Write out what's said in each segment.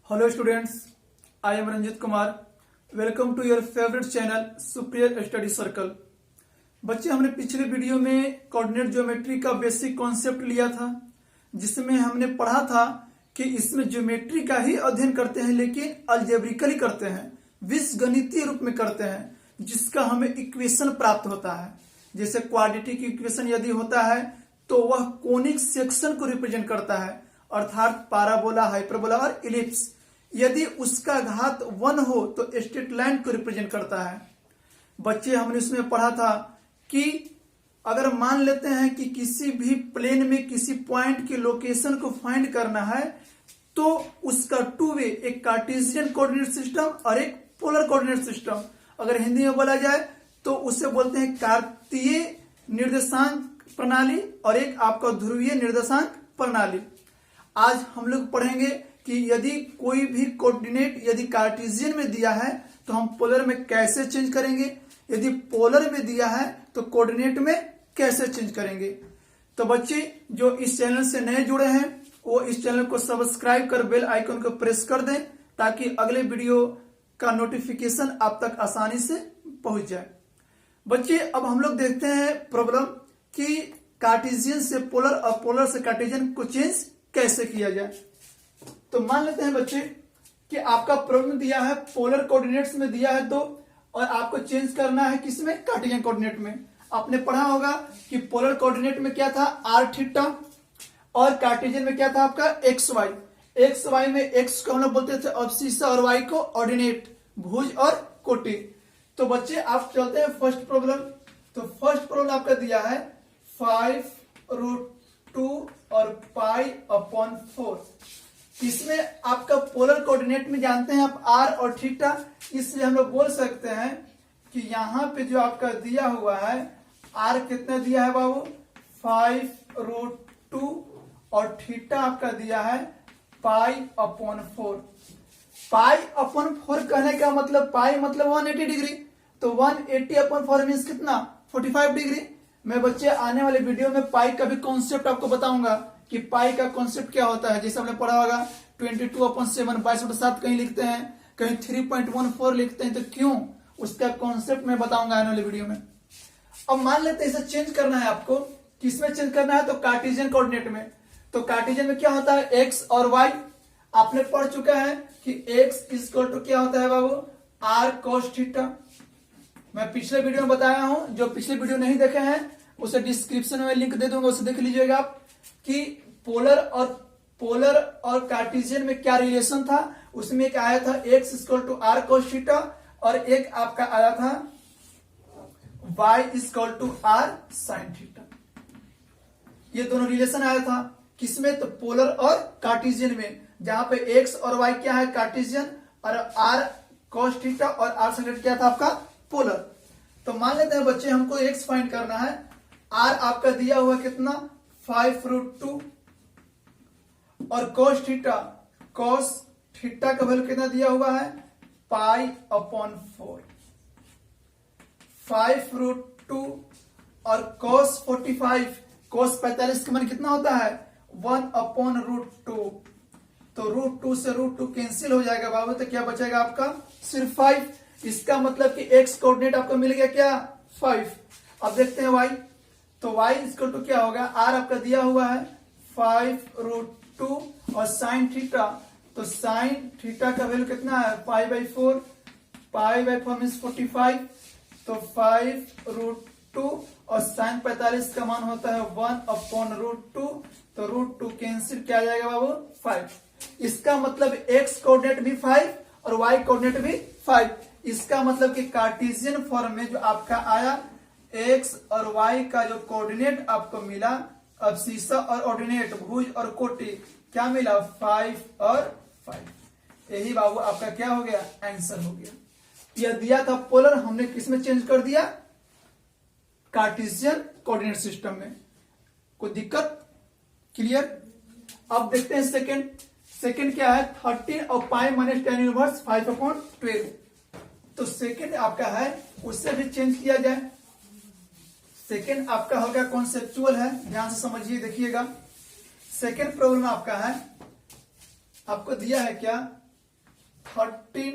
Hello students, I am Ranjit Kumar. Welcome to your favorite channel superior study circle. बच्चे, हमने पिछले video में coordinate geometry का basic concept लिया था, जिसमें हमने पढ़ा था कि इसमें ज्योमेट्री का ही अध्ययन करते हैं, लेकिन अलजेब्रिकली करते हैं, बीजगणितीय रूप में करते हैं, जिसका हमें इक्वेशन प्राप्त होता है। जैसे क्वाड्रेटिक इक्वेशन यदि होता है तो वह कोनिक सेक्शन को रिप्रेजेंट करता है, अर्थात पाराबोला, हाइपरबोला और इलिप्स। यदि उसका घात 1 हो तो स्ट्रेट लाइन को रिप्रेजेंट करता है। बच्चे, हमने इसमें पढ़ा था कि अगर मान लेते हैं कि किसी भी प्लेन में किसी पॉइंट की लोकेशन को फाइंड करना है तो उसका टू वे, एक कार्टेशियन कोऑर्डिनेट सिस्टम और एक पोलर कोऑर्डिनेट सिस्टम, अगर हिंदी में बोला जाए तो उसे बोलते हैं कार्तीय निर्देशांक प्रणाली और एक आपका ध्रुवीय निर्देशांक प्रणाली। आज हम लोग पढ़ेंगे कि यदि कोई भी कोऑर्डिनेट यदि कार्टेशियन में दिया है तो हम पोलर में कैसे चेंज करेंगे, यदि पोलर में दिया है तो कोऑर्डिनेट में कैसे चेंज करेंगे। तो बच्चे, जो इस चैनल से नए जुड़े हैं वो इस चैनल को सब्सक्राइब कर बेल आइकन को प्रेस कर दें, ताकि अगले वीडियो का नोटिफिकेशन आप तक आसानी से पहुंच जाए। बच्चे, अब हम लोग देखते हैं प्रॉब्लम कि कार्टेशियन से पोलर और पोलर से कार्टेशियन को चेंज कैसे किया जाए। तो मान लेते हैं बच्चे कि आपका प्रॉब्लम दिया है पोलर कोऑर्डिनेट्स में दिया है, तो और आपको चेंज करना है किसमें, कार्टेशियन कोऑर्डिनेट में। आपने पढ़ा होगा कि पोलर कोऑर्डिनेट में क्या था, आर थीटा, और कार्टेशियन में क्या था आपका एक्स वाई। एक्स वाई में एक्स को हम लोग बोलते थे अब्सिसा और वाई को ऑर्डिनेट, भुज और कोटि। तो बच्चे, आप चलते हैं फर्स्ट प्रॉब्लम। तो फर्स्ट प्रॉब्लम आपका दिया है 5√2 और π/4। इसमें आपका पोलर कोऑर्डिनेट में जानते हैं आप आर और थीटा, इसलिए हम लोग बोल सकते हैं कि यहां पे जो आपका दिया हुआ है आर कितना दिया है बाबू, 5√2 और थीटा आपका दिया है π/4। π/4 कहने का मतलब पाई मतलब 180 डिग्री, तो 180/4 मीन्स कितना, 45 डिग्री। मैं बच्चे आने वाले वीडियो में पाई का भी कॉन्सेप्ट आपको बताऊंगा कि पाई का कॉन्सेप्ट क्या होता है। जैसे हमने पढ़ा होगा 22/7, 22/7 कहीं लिखते हैं, कहीं 3.14 लिखते हैं, तो क्यों, उसका कॉन्सेप्ट मैं बताऊंगा आने वाले वीडियो में। अब मान लेते हैं इसे चेंज करना है आपको, किसमें चेंज करना है, तो कार्टेशियन कोऑर्डिनेट में। तो कार्टेशियन में क्या होता है, एक्स और वाई। आपने पढ़ चुका है कि एक्स इक्वल टू क्या होता है बाबू, आर कॉस थीटा। मैं पिछले वीडियो में बताया हूं, जो पिछले वीडियो नहीं देखे हैं उसे डिस्क्रिप्शन में लिंक दे दूंगा, उसे देख लीजिएगा आप कि पोलर और कार्टेशियन में क्या रिलेशन था। उसमें एक आया था x equal to r cos theta, और एक आपका आया था y equal to r sine theta. ये दोनों रिलेशन आया था किसमें, तो पोलर और कार्टेशियन में, जहां पे एक्स और वाई क्या है कार्टेशियन, और आर कॉस थीटा और आर साइन क्या था आपका पोलर। तो मान लेते हैं बच्चे हमको एक्स फाइंड करना है, आर आपका दिया हुआ कितना 5√2 और cos थीटा का वैल्यू कितना दिया हुआ है π/4। 5√2 और cos 45, cos 45 का मान कितना होता है 1/√2। तो √2 से √2 कैंसिल हो जाएगा बाबू, तो क्या बचेगा आपका सिर्फ 5। इसका मतलब कि x कोऑर्डिनेट आपको मिल गया क्या 5। अब देखते हैं y, तो y इक्वल टू क्या होगा, r आपका दिया हुआ है 5√2 और साइन थीटा, तो साइन थीटा का वैल्यू कितना है π/4, π/4 मीन्स 45, तो 5√2 और साइन 45 का मान होता है 1/√2, तो √2 कैंसिल क्या आ जाएगा बाबू 5। इसका मतलब x कोऑर्डिनेट भी 5 और y कोऑर्डिनेट भी 5। इसका मतलब कि कार्टेशियन फॉर्म में जो आपका आया x और y का जो कोऑर्डिनेट आपको मिला, अब्सिसा और ऑर्डिनेट, भुज और कोटि, क्या मिला 5 और 5। यही बाबू आपका क्या हो गया, आंसर हो गया। यह दिया था पोलर, हमने किसमें चेंज कर दिया, कार्टेशियन कोऑर्डिनेट सिस्टम में। कोई दिक्कत, क्लियर। अब देखते हैं सेकंड क्या है 13 और π-tan−1 5/12। तो सेकंड आपका है, उससे भी चेंज किया जाए। सेकंड आपका होगा कॉन्सेप्चुअल है, ध्यान से समझिए, देखिएगा। सेकंड प्रॉब्लम आपका है, आपको दिया है क्या 13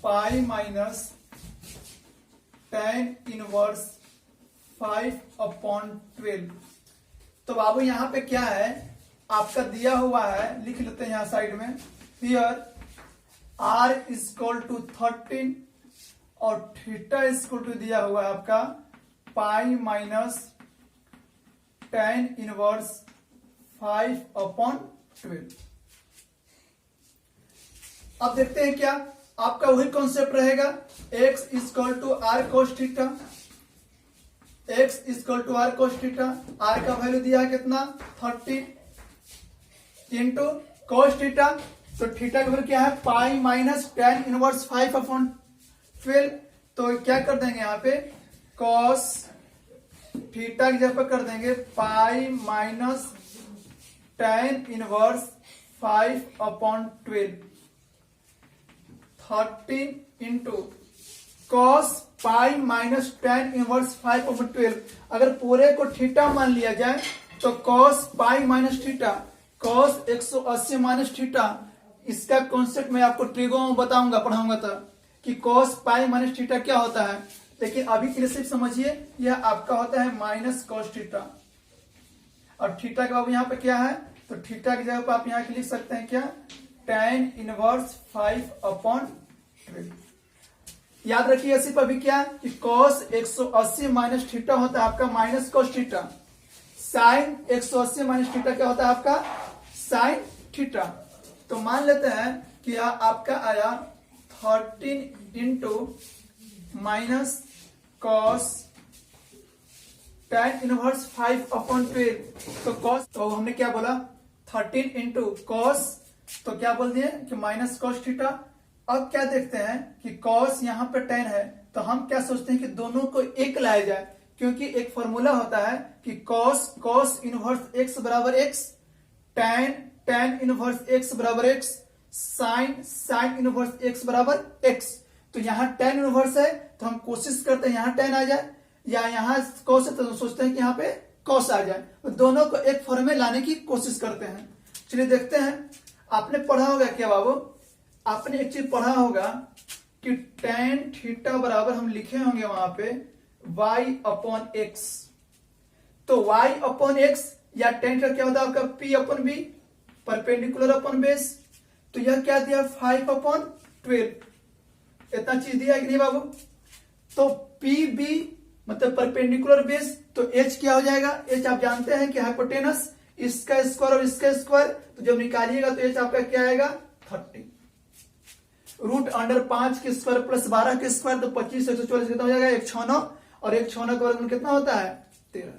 पाई माइनस tan इनवर्स 5/12। तो बाबू यहां पे क्या है, आपका दिया हुआ है, लिख लेते हैं यहां साइड में, हियर r इक्वल टू 13 और थीटा इक्वल टू दिया हुआ है आपका पाई माइनस tan इनवर्स 5/12। अब देखते हैं क्या आपका वही कॉन्सेप्ट रहेगा, x equal to r cos theta, x equal to r cos theta, r का वैल्यू दिया है कितना 30 इंटू कोस थीटा, तो थीटा का वैल्यू क्या है पाई माइनस tan इनवर्स 5/12। तो क्या कर देंगे यहाँ पे कॉस थीटा की जगह पर कर देंगे pi minus tan inverse 5/12, 13 into cos pi minus tan inverse 5/12। अगर पूरे को थीटा मान लिया जाए तो cos pi minus theta, cos 180 minus theta, इसका कॉन्सेप्ट मैं आपको ट्रिगो में बताऊंगा, पढ़ाऊंगा तब कि कॉस पाई माइनस थीटा क्या होता है। लेकिन अभी के लिए सिर्फ समझिए यह आपका होता है माइनस कॉस थीटा, और थीटा का बाबू यहाँ पे क्या है, तो थीटा की जगह पर आप यहाँ लिख सकते हैं क्या tan इनवर्स 5/12। याद रखिए सिर्फ अभी क्या कि cos 180 माइनस थीटा होता है आपका minus cos theta, sine 180 minus theta क्या होता है आपका साइन थीटा। तो मान लेते हैं कि यह आपका आया 13 into minus cos tan inverse 5/12। तो cos, तो हमने क्या बोला 13 इंटू कॉस, तो क्या बोल दिए कि माइनस cos थीटा। अब क्या देखते हैं कि cos यहाँ पे tan है, तो हम क्या सोचते हैं कि दोनों को एक लाया जाए, क्योंकि एक फॉर्मूला होता है कि cos इनवर्स x बराबर x, tan इनवर्स x बराबर x, sin इनवर्स x बराबर x। तो यहाँ tan इनवर्स है तो हम कोशिश करते हैं यहाँ tan आ जाए, या यहाँ cos है तो सोचते हैं कि यहाँ पे cos आ जाए, तो दोनों को एक फॉर्म में लाने की कोशिश करते हैं। चलिए देखते हैं, आपने पढ़ा होगा क्या बाबू, आपने एक चीज पढ़ा होगा कि tan थीटा बराबर हम लिखे होंगे वहां पे y/x। तो y/x या tan थीटा क्या होता है आपका p/b, परपेंडिकुलर अपॉन बेस। तो यह क्या दिया 5/12, इतना चीज दिया कि नहीं बाबू। तो pb मतलब परपेंडिकुलर बेस, तो h क्या हो जाएगा, h आप जानते हैं कि हाइपोटेनस, इसका स्क्वायर और इसका स्क्वायर, तो जब निकालिएगा तो h आपका क्या आएगा 30, रूट अंडर 5 के स्क्वायर प्लस 12 के स्क्वायर, तो 25 144 कितना हो जाएगा 1 6 और 1 6 का वर्गमूल कितना होता है 13।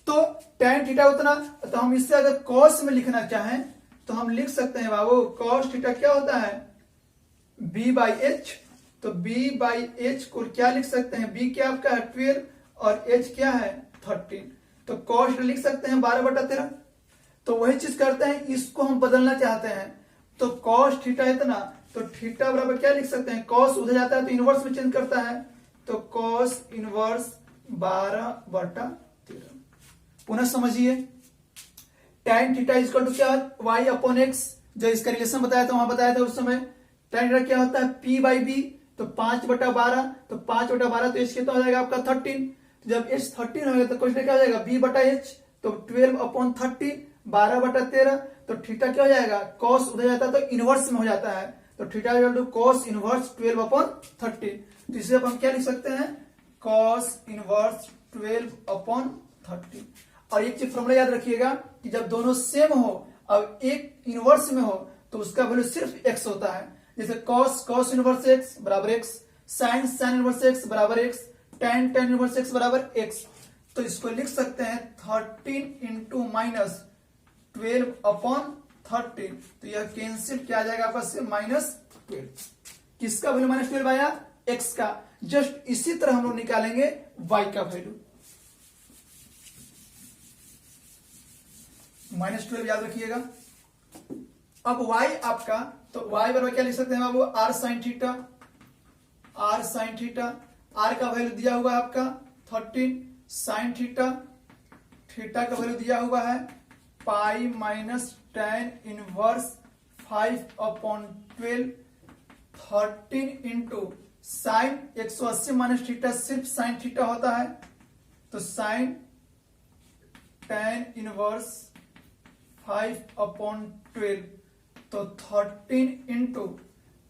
तो tan थीटा उतना, तो हम इससे अगर cos में लिखना चाहें तो हम लिख सकते हैं बाबू cos थीटा क्या होता है b/h। तो b/h को क्या लिख सकते हैं, b क्या आपका है 12 और h क्या है 13, तो cos लिख सकते हैं 12/13। तो वही चीज करते हैं, इसको हम बदलना चाहते हैं, तो cos थीटा इतना, तो थीटा बराबर क्या लिख सकते हैं, cos उधर जाता है तो इनवर्स में चेंज करता है, तो cos इनवर्स 12/13। पुनः समझिए tan थीटा इक्वल टू क्या y/x, जो इसका रिलेशन बताया था वहां बताया था उस समय। tan थीटा क्या होता है p/b, तो 5/12, तो 5/12 तो h कितना हो जाएगा आपका 13। तो जब h 13 होगा तो क्वेश्चन क्या हो जाएगा b/h, तो 12/13 12/13। तो थीटा क्या हो जाएगा cos उधर जाता है तो इनवर्स में हो जाता है, तो theta equal to cos inverse 12/13। तो इसे अब हम क्या लिख सकते हैं cos इनवर्स 12/13। और एक चीज फॉर्मूला याद रखिएगा कि जब दोनों सेम हो और एक इनवर्स में हो तो उसका वैल्यू सिर्फ x होता है। जैसे cos इनवर्स x बराबर x, sin इनवर्स x बराबर x, tan इनवर्स x बराबर x। तो इसको लिख सकते हैं 13 इंटू माइनस 12/13, तो यह कैंसिल क्या आ जाएगा आपस -12। किसका वैल्यू -12 आया x का। जस्ट इसी तरह हम लोग निकालेंगे y का वैल्यू -12, याद रखिएगा। अब y आपका, तो y बराबर क्या लिख सकते हैं बाबू r sin थीटा, r का वैल्यू दिया हुआ है आपका 13, sin थीटा का वैल्यू दिया हुआ है pi minus tan inverse 5/12 13 into sine 180 minus theta सिर्फ साइन थीटा होता है, तो साइन tan इनवर्स 5/12 तो 13 इंटू,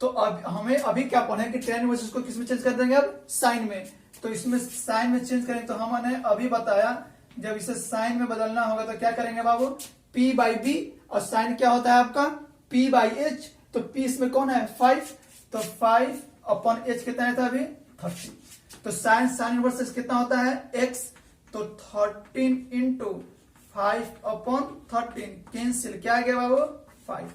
तो अब हमें अभी क्या पढ़े कि tan इनवर्स इसको किस में चेंज कर देंगे, अब साइन में, तो इसमें साइन में चेंज करेंगे। तो हमने अभी बताया जब इसे साइन में बदलना होगा तो क्या करेंगे बाबू, p/b, और साइन क्या होता है आपका p/h, तो p इसमें कौन है 5, तो 5/h कितना था अभी 30, तो साइन इनवर्स कितना होता है x, तो 13 इंटू 5/13 कैंसिल, क्या आ गया बाबू 5,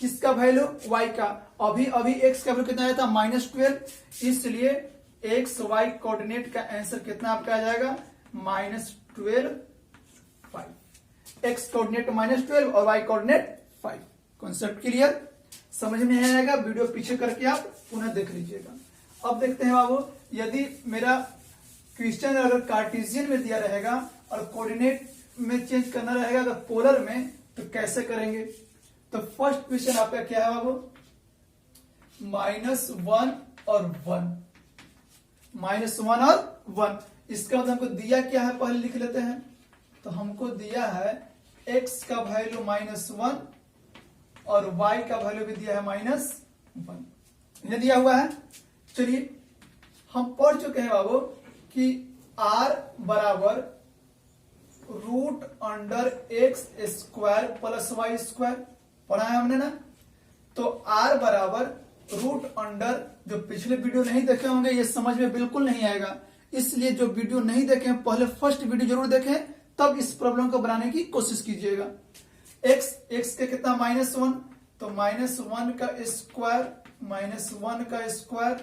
किसका वैल्यू y का, अभी x का वैल्यू कितना आया था -12, इसलिए x y कोऑर्डिनेट का आंसर कितना आपका आ जाएगा -12 5, x कोऑर्डिनेट -12 और y कोऑर्डिनेट 5। कॉन्सेप्ट क्लियर, समझ में आएगा, वीडियो पीछे करके आप पुनः देख लीजिएगा। अब देखते हैं बाबू, यदि मेरा क्वेश्चन अगर कार्टेशियन में दिया रहेगा और कोऑर्डिनेट में चेंज करना रहेगा तो पोलर में, तो कैसे करेंगे। तो फर्स्ट क्वेश्चन आपका क्या है बाबू, -1 और 1, -1 और 1, इसका मतलब हमको दिया क्या है पहले लिख लेते हैं। तो हमको दिया है x का वैल्यू -1 और y का वैल्यू भी दिया है -1, ये दिया हुआ है। चलिए हम पढ़ चुके हैं बाबू कि r बराबर √x² प्लस y², पढ़ा है हमने ना। तो r बराबर √, जो पिछले वीडियो नहीं देखे होंगे ये समझ में बिल्कुल नहीं आएगा, इसलिए जो वीडियो नहीं देखे पहले फर्स्ट वीडियो जरूर देखें, तब इस प्रॉब्लम को बनाने की कोशिश कीजिएगा। x के कितना -1, तो -1 का स्क्वायर -1 का स्क्वायर,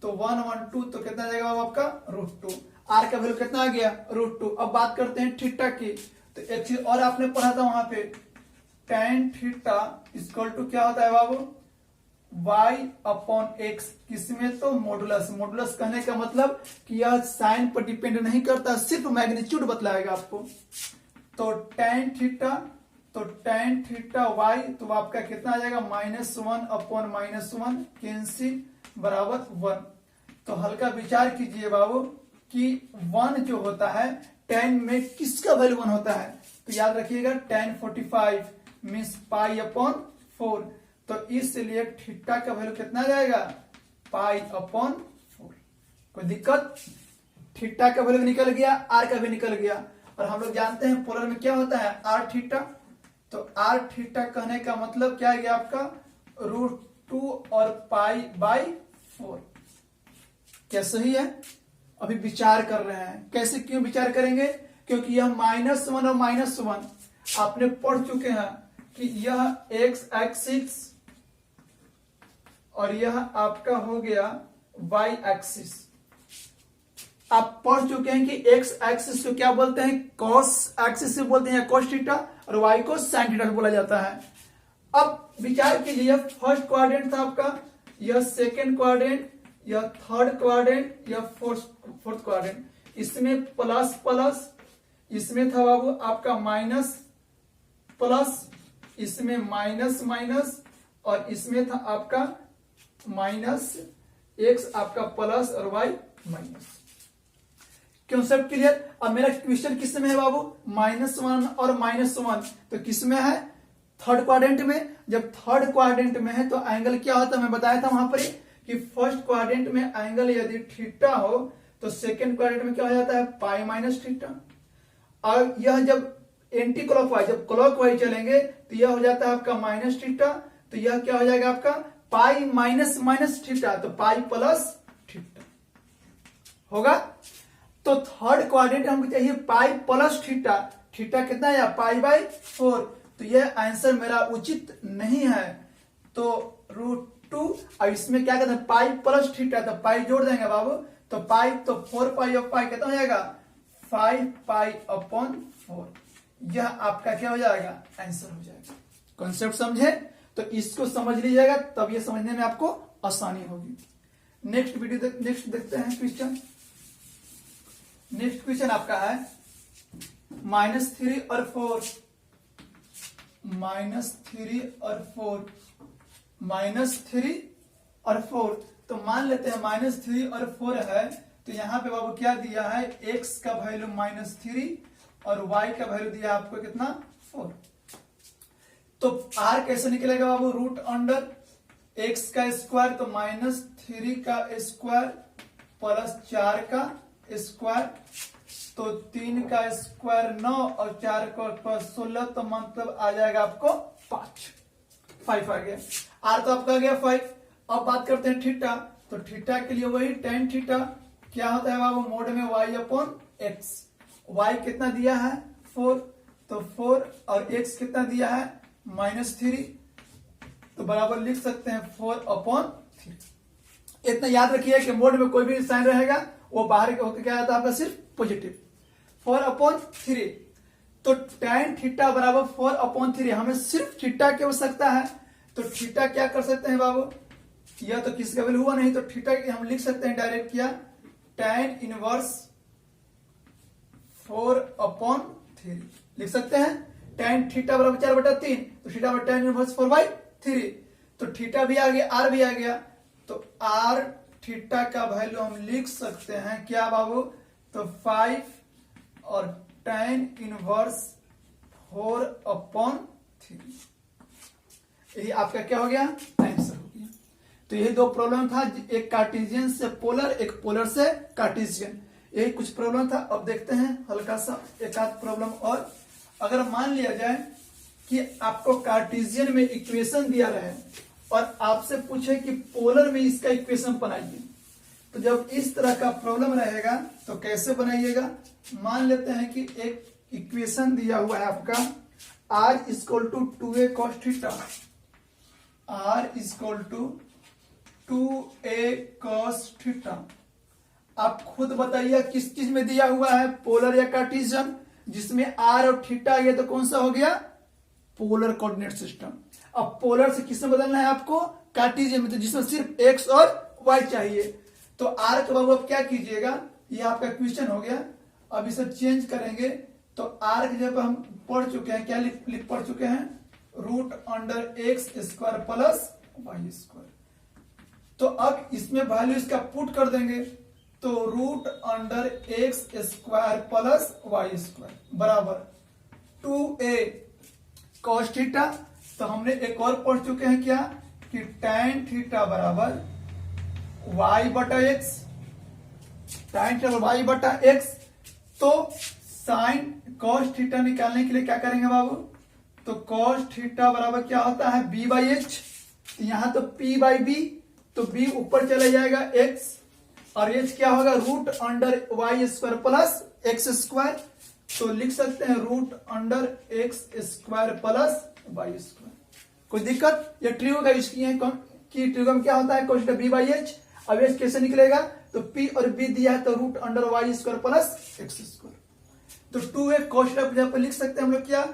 तो 1 1 2, तो कितना आ जाएगा आपका √2, r का वैल्यू कितना आ गया √2। अब बात करते हैं थीटा की, तो एक चीज और आपने पढ़ा था वहां पे, tan थीटा इक्वल टू क्या होता है बाबू y/x, किसमें तो मॉडुलस। मॉडुलस कहने का मतलब कि यह साइन पर डिपेंड नहीं करता, सिर्फ मैग्नीट्यूड बतलाएगा आपको। तो tan थीटा y, तो आपका कितना आ जाएगा -1/-1 कैंसिल बराबर 1। तो हल्का विचार कीजिए बाबू कि 1 जो होता है tan में किसका वैल्यू 1 होता है, तो याद रखिएगा tan 45 मीन्स π/4, तो इसलिए थीटा का वैल्यू कितना जाएगा π/4। कोई दिक्कत, थीटा का वैल्यू निकल गया, आर का भी निकल गया, और हम लोग जानते हैं पोलर में क्या होता है r थीटा, तो r थीटा कहने का मतलब क्या है आपका √2 और π/4। क्या सही है, अभी विचार कर रहे हैं, कैसे क्यों विचार करेंगे, क्योंकि यह -1 और -1 आपने पढ़ चुके हैं कि यह x एक्सिस और यह आपका हो गया y एक्सिस। आप पढ़ चुके हैं कि x एक्सिस को क्या बोलते हैं, cos एक्सिस से बोलते हैं, cos थीटा, और y को sin थीटा बोला जाता है। अब विचार कीजिए, फर्स्ट क्वाड्रेंट था आपका, यह सेकेंड क्वाड्रेंट, यह थर्ड क्वाड्रेंट, यह फोर्थ क्वाड्रेंट, इसमें प्लस प्लस, इसमें था बाबू आपका माइनस प्लस, इसमें माइनस माइनस, और इसमें था आपका माइनस, x आपका प्लस और y माइनस। Concept clear. अब मेरा क्वेश्चन किस में है बाबू, -1 और -1, तो किस में है थर्ड क्वाड्रेंट में। जब थर्ड क्वाड्रेंट में है तो एंगल क्या होता है, मैं बताया था वहां पर कि फर्स्ट क्वाड्रेंट में एंगल यदि थीटा हो तो सेकंड क्वाड्रेंट में क्या हो जाता है π-θ, और यह जब एंटी क्लॉकवाइज, जब क्लॉकवाइज चलेंगे तो यह हो जाता है आपका -θ, तो यह क्या हो जाएगा आपका π-θ, तो π+θ होगा। तो थर्ड क्वाड्रेंट हमको चाहिए π+θ, थीटा कितना है π/4, तो यह आंसर मेरा उचित नहीं है। तो √2, और इसमें क्या कहते हैं π+θ, तो पाई जोड़ देंगे बाबू, तो पाई, तो 4π ऑफ पाई कितना हो जाएगा 5π/4, यह आपका क्या हो जाएगा आंसर हो जाएगा। कॉन्सेप्ट समझे, तो इसको समझ लीजिएगा, तब ये समझने में आपको आसानी होगी। नेक्स्ट देखते हैं क्वेश्चन। नेक्स्ट क्वेश्चन आपका है -3 और 4, -3 और 4, -3 और 4। तो मान लेते हैं -3 और 4 है, तो यहाँ पे बाबू क्या दिया है, x का वैल्यू -3 और y का वैल्यू दिया आपको कितना, 4। तो r कैसे निकलेगा बाबू, रूट अंडर x का स्क्वायर, तो -3 का स्क्वायर प्लस 4 का स्क्वायर, तो 3 का स्क्वायर 9 और 4 का 16, तो मतलब आ जाएगा आपको 5 आ गया। आर तो आपका आ गया 5। अब बात करते हैं थीटा, तो थीटा के लिए वही tan थीटा क्या होता है बाबू, मोड में y अपॉन x। y कितना दिया है, 4, तो 4 और x कितना दिया है, -3, तो बराबर लिख सकते हैं 4/3। इतना याद रखिए कि मोड में कोई भी साइन रहेगा वो बाहर होकर क्या आता है आपका, सिर्फ पॉजिटिव। 4/3, तो tan थीटा बराबर 4/3। हमें सिर्फ थीटा की आवश्यकता है, तो थीटा क्या कर सकते हैं बाबू, यह तो किसी का वैल्यू हुआ नहीं, तो थीटा हम लिख सकते हैं डायरेक्ट, क्या, tan इनवर्स 4/3 लिख सकते हैं। tan थीटा बराबर 4/3, तो थीटा बराबर tan इनवर्स 4/3, तो थीटा भी आ गया, आर भी आ गया, तो आर थीटा का वैल्यू हम लिख सकते हैं क्या बाबू, तो 5 और tan इनवर्स 4/3। यही आपका क्या हो गया, आंसर हो गया। तो यही दो प्रॉब्लम था, एक कार्टेशियन से पोलर, एक पोलर से कार्टेशियन, यही कुछ प्रॉब्लम था। अब देखते हैं हल्का सा एक आध प्रॉब्लम और। अगर मान लिया जाए कि आपको कार्टेशियन में इक्वेशन दिया रहे और आपसे पूछे कि पोलर में इसका इक्वेशन बनाइए, तो जब इस तरह का प्रॉब्लम रहेगा तो कैसे बनाइएगा। मान लेते हैं कि एक इक्वेशन दिया हुआ है आपका r = 2a cos theta, r = 2a cos theta. आप खुद बताइए किस चीज में दिया हुआ है, पोलर या कार्टेशियन। जिसमें r और थीटा आ गया तो कौन सा हो गया, पोलर कोऑर्डिनेट सिस्टम। अब पोलर से किसमें बदलना है आपको, कार्टेशियन में, तो जिसमें सिर्फ x और y चाहिए। तो r के बाबू आप क्या कीजिएगा, ये आपका क्वेश्चन हो गया। अब इसे चेंज करेंगे, तो r की जगह हम पढ़ चुके हैं, क्या पढ़ चुके हैं, √x² प्लस y²। तो अब इसमें वैल्यू इसका पुट कर देंगे, तो √x² प्लस y² बराबर 2a cos थीटा। तो हमने एक और पढ़ चुके हैं क्या, कि tan थीटा बराबर y/x, tan थीटा y/x। तो साइन cos थीटा निकालने के लिए क्या करेंगे बाबू, तो cos थीटा बराबर क्या होता है, b/h। यहां तो p/b, तो b ऊपर चला जाएगा x, और h क्या होगा, √y² प्लस x²। तो लिख सकते हैं √x² प्लस y²। कोई दिक्कत, ये ट्रिगो का यूज किए हैं कि ट्रिगो में क्या होता है, cos b/h। अब h कैसे निकलेगा, तो p और b दिया है, तो √y² प्लस x²। तो 2a cos थीटा पर लिख सकते हैं हम लोग क्या,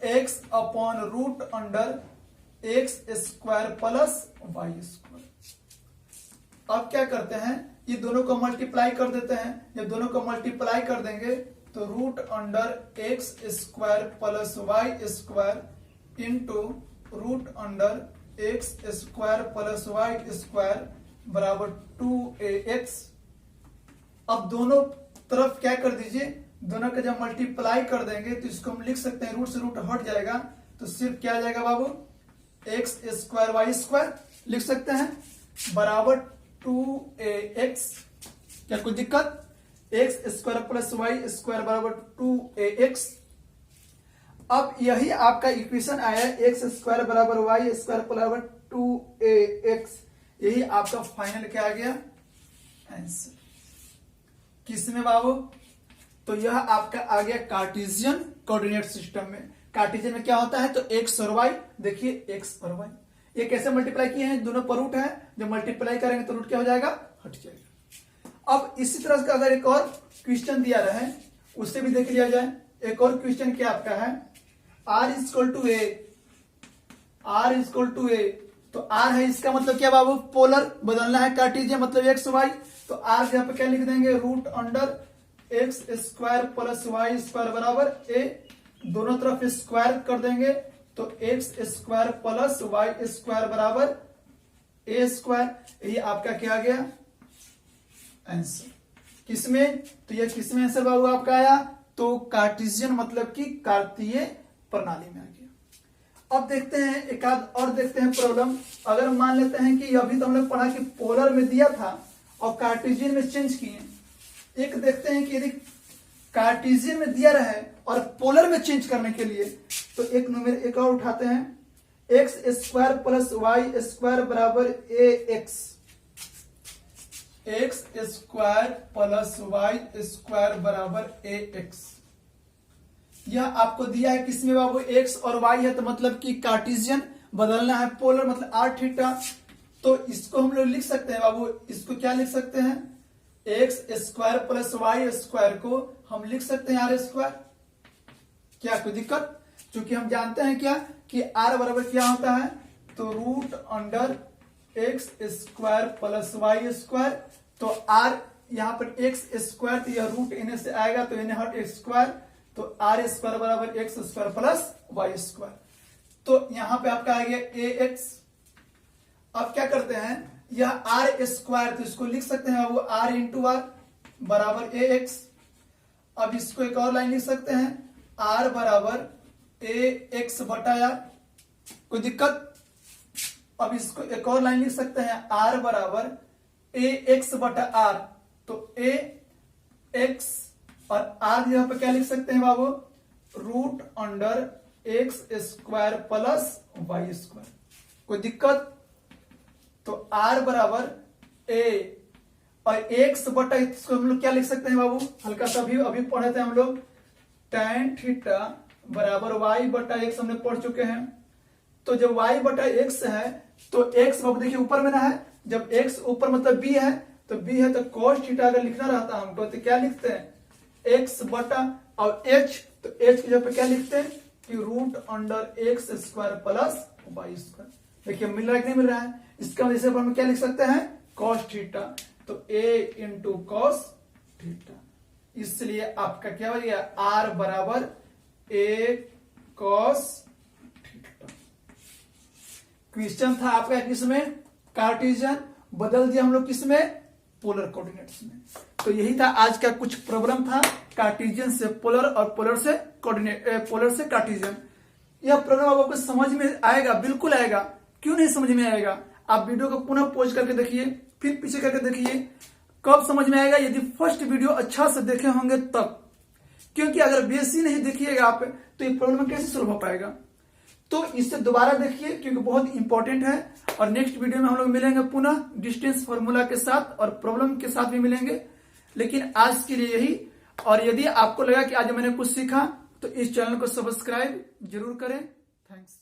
x/√x² प्लस y²। अब क्या करते हैं, ये दोनों को मल्टीप्लाई कर देते हैं। जब दोनों को मल्टीप्लाई कर देंगे तो √x² plus y² into √x² plus y² बराबर 2ax। अब दोनों तरफ क्या कर दीजिए, दोनों का जब मल्टीप्लाई कर देंगे तो इसको हम लिख सकते हैं, रूट से रूट हट जाएगा, तो सिर्फ क्या आ जाएगा बाबू, x² y² लिख सकते हैं बराबर 2ax। क्या कोई दिक्कत, x² प्लस y² बराबर 2ax। अब यही आपका इक्वेशन आया है, x² बराबर y² बराबर 2ax। यही आपका फाइनल क्या आ गया, आंसर। किसमें बाबू, तो यह आपका आ गया कार्टेशियन कोऑर्डिनेट सिस्टम में। कार्टेशियन में क्या होता है, तो x और y, देखिए x और y ये कैसे मल्टीप्लाई किए हैं, दोनों पर रूट है, जब मल्टीप्लाई करेंगे तो रूट क्या हो जाएगा, हट जाएगा। अब इसी तरह का अगर एक और क्वेश्चन दिया रहे उससे भी देख लिया जाए। एक और क्वेश्चन क्या आपका है, r = a, तो r है, इसका मतलब क्या बाबू, पोलर बदलना है, कार्टेशियन मतलब x y। तो r यहाँ पे क्या लिख देंगे, √x² प्लस y² बराबर a, दोनों तरफ स्क्वायर कर देंगे तो x square plus y square बराबर ए स्क्वायर। ये आपका क्या आ गया आंसर। किसमें? तो ये किसमें आंसर बाबू आपका आया? तो कार्टेशियन मतलब कि कार्तीय प्रणाली में आ गया। अब देखते हैं एक आध और देखते हैं प्रॉब्लम। अगर मान लेते हैं कि अभी तो हमने पढ़ा कि पोलर में दिया था और कार्टेशियन में चेंज किए। एक देखते हैं कि यदि कार्टेशियन में दिया रहे और पोलर में चेंज करने के लिए तो एक नंबर एक और उठाते हैं, x square plus y square बराबर a x. X square plus y square बराबर ए एक्स। यह आपको दिया है किसमें बाबू? एक्स और वाई है, तो मतलब कि कार्टेशियन बदलना है पोलर मतलब आर थीटा। तो इसको हम लोग लिख सकते हैं बाबू, इसको क्या लिख सकते हैं? X square plus y square को हम लिख सकते हैं आर स्क्वायर। क्या कोई दिक्कत? क्योंकि हम जानते हैं क्या कि आर बराबर क्या होता है? तो root under x square plus y square. तो आर यहाँ पर एक्स स्क्वायर, तो यह रूट इन्हें से आएगा तो इन्हें हट एक्स स्क्वायर, तो आर स्क्वायर बराबर x square plus y square. तो यहां पे आपका आ गया ए एक्स। अब क्या करते हैं, यह आर स्क्वायर तो इसको लिख सकते हैं वो आर इंटू आर बराबर ए एक्स। अब इसको एक और लाइन लिख सकते हैं, आर बराबर ए एक्स बटा आर। कोई दिक्कत? अब इसको एक और लाइन लिख सकते हैं, आर बराबर ए एक्स बटा आर। तो ए एक्स और आर यहाँ पे क्या लिख सकते हैं बाबू? Root under x square plus y square. कोई दिक्कत? तो आर बराबर ए और एक्स बटा इसको हम लोग क्या लिख सकते हैं बाबू? हल्का सा अभी पढ़े थे हम लोग, tan थीटा बराबर वाई बटा एक्स हमने पढ़ चुके हैं। तो जब वाई बटा एक्स है तो एक्स बाबू देखिए ऊपर में ना है, जब एक्स ऊपर मतलब बी है तो बी है, तो cos थीटा अगर लिखना रहता हमको तो क्या लिखते हैं? एक्स बटा और एच, तो एच की जगह पे क्या लिखते हैं कि root under x square plus y square. देखिए मिल रहा है कि नहीं मिल रहा है? इसका वजह से हम क्या लिख सकते हैं? cos थीटा, तो a इंटू कॉस थीटा। इसलिए आपका क्या हो गया? आर बराबर a cos थीटा। क्वेश्चन था आपका किसमें? कार्टेशियन, बदल दिया हम लोग किसमें? पोलर कोऑर्डिनेट्स में। तो यही था आज का कुछ प्रॉब्लम था, कार्टेशियन से पोलर और पोलर से कोऑर्डिनेट, पोलर से कार्टेशियन। यह प्रॉब्लम आपको समझ में आएगा, बिल्कुल आएगा। क्यों नहीं समझ में आएगा? आप वीडियो को पुनः पॉज करके देखिए, फिर पीछे करके देखिए, कब समझ में आएगा? यदि फर्स्ट वीडियो अच्छा से देखे होंगे तब। क्योंकि अगर बेसी नहीं देखिएगा आप तो ये प्रॉब्लम कैसे सोल्व हो पाएगा? तो इसे दोबारा देखिए क्योंकि बहुत इंपॉर्टेंट है। और नेक्स्ट वीडियो में हम लोग मिलेंगे पुनः डिस्टेंस फॉर्मूला के साथ और प्रॉब्लम के साथ भी मिलेंगे। लेकिन आज के लिए यही। और यदि आपको लगा कि आज मैंने कुछ सीखा तो इस चैनल को सब्सक्राइब जरूर करें। थैंक्स।